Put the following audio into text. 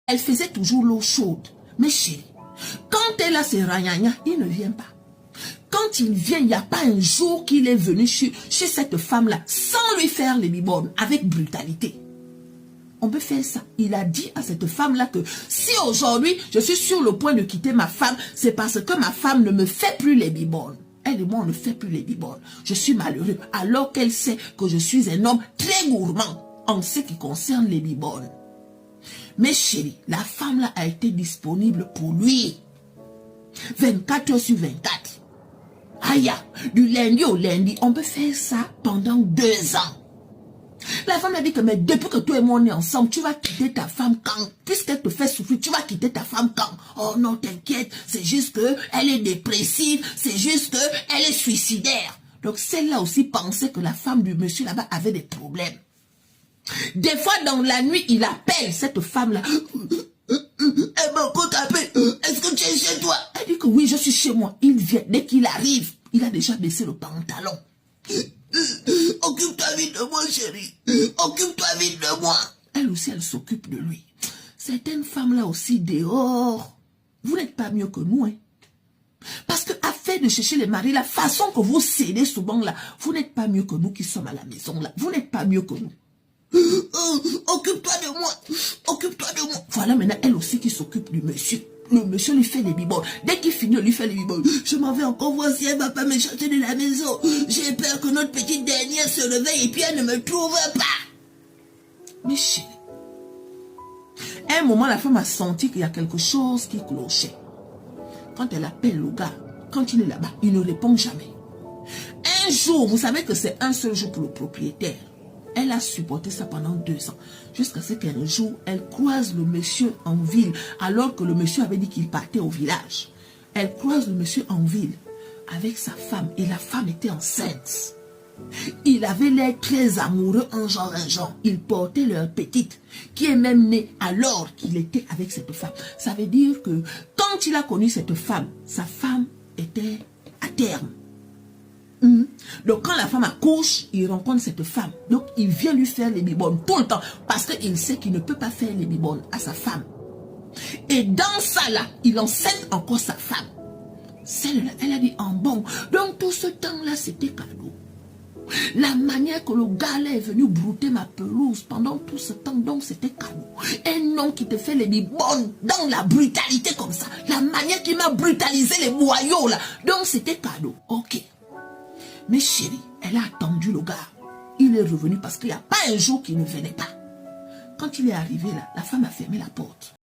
Elle faisait toujours l'eau chaude. Mais chérie, quand elle a ses ragnagnas, il ne vient pas. Quand il vient, il n'y a pas un jour qu'il est venu chez cette femme-là sans lui faire les bibornes, avec brutalité. On peut faire ça. Il a dit à cette femme-là que si aujourd'hui je suis sur le point de quitter ma femme, c'est parce que ma femme ne me fait plus les bibornes. Elle et moi, on ne fait plus les bibornes. Je suis malheureux alors qu'elle sait que je suis un homme très gourmand en ce qui concerne les bibornes. Mais chérie, la femme-là a été disponible pour lui. 24 heures sur 24. Aïe, du lundi au lundi, on peut faire ça pendant 2 ans. La femme a dit que mais depuis que toi et moi on est ensemble, tu vas quitter ta femme quand? Puisqu'elle te fait souffrir, tu vas quitter ta femme quand? Oh non, t'inquiète, c'est juste qu'elle est dépressive, c'est juste qu'elle est suicidaire. Donc celle-là aussi pensait que la femme du monsieur là-bas avait des problèmes. Des fois dans la nuit, il appelle cette femme-là. Elle m'a encore tapé. Est-ce que tu es chez toi? Elle dit que oui, je suis chez moi. Il vient, dès qu'il arrive, il a déjà baissé le pantalon. Occupe-toi vite de moi, chérie. Occupe-toi vite de moi. Elle aussi, elle s'occupe de lui. Certaines femmes là aussi dehors, vous n'êtes pas mieux que nous, hein. Parce que afin de chercher les maris, la façon que vous cédez souvent là, vous n'êtes pas mieux que nous qui sommes à la maison là. Vous n'êtes pas mieux que nous. Occupe-toi de moi. Occupe-toi de moi. Voilà maintenant elle aussi qui s'occupe du monsieur. Le monsieur lui fait les bibornes. Dès qu'il finit, il lui fait les bibornes. Je m'en vais encore voir si elle ne va pas me chanter de la maison. J'ai peur que notre petite dernière se réveille et puis elle ne me trouve pas. Mais chérie, à un moment, la femme a senti qu'il y a quelque chose qui clochait. Quand elle appelle le gars, quand il est là-bas, il ne répond jamais. Un jour, vous savez que c'est un seul jour pour le propriétaire. Elle a supporté ça pendant 2 ans. Jusqu'à ce qu'un jour, elle croise le monsieur en ville, alors que le monsieur avait dit qu'il partait au village. Elle croise le monsieur en ville avec sa femme et la femme était enceinte. Il avait l'air très amoureux, un genre. Il portait leur petite, qui est même née alors qu'il était avec cette femme. Ça veut dire que quand il a connu cette femme, sa femme était à terme. Donc quand la femme accouche, il rencontre cette femme. Donc il vient lui faire les bibornes tout le temps. Parce qu'il sait qu'il ne peut pas faire les bibornes à sa femme. Et dans ça là, il enseigne encore sa femme. Celle-là, elle a dit en bon. Donc tout ce temps-là, c'était cadeau. La manière que le gars là est venu brouter ma pelouse pendant tout ce temps, donc c'était cadeau. Un homme qui te fait les bibornes dans la brutalité comme ça. La manière qu'il m'a brutalisé les boyaux là. Donc c'était cadeau. Ok. Mais chérie, elle a attendu le gars. Il est revenu parce qu'il n'y a pas un jour qu'il ne venait pas. Quand il est arrivé là, la femme a fermé la porte.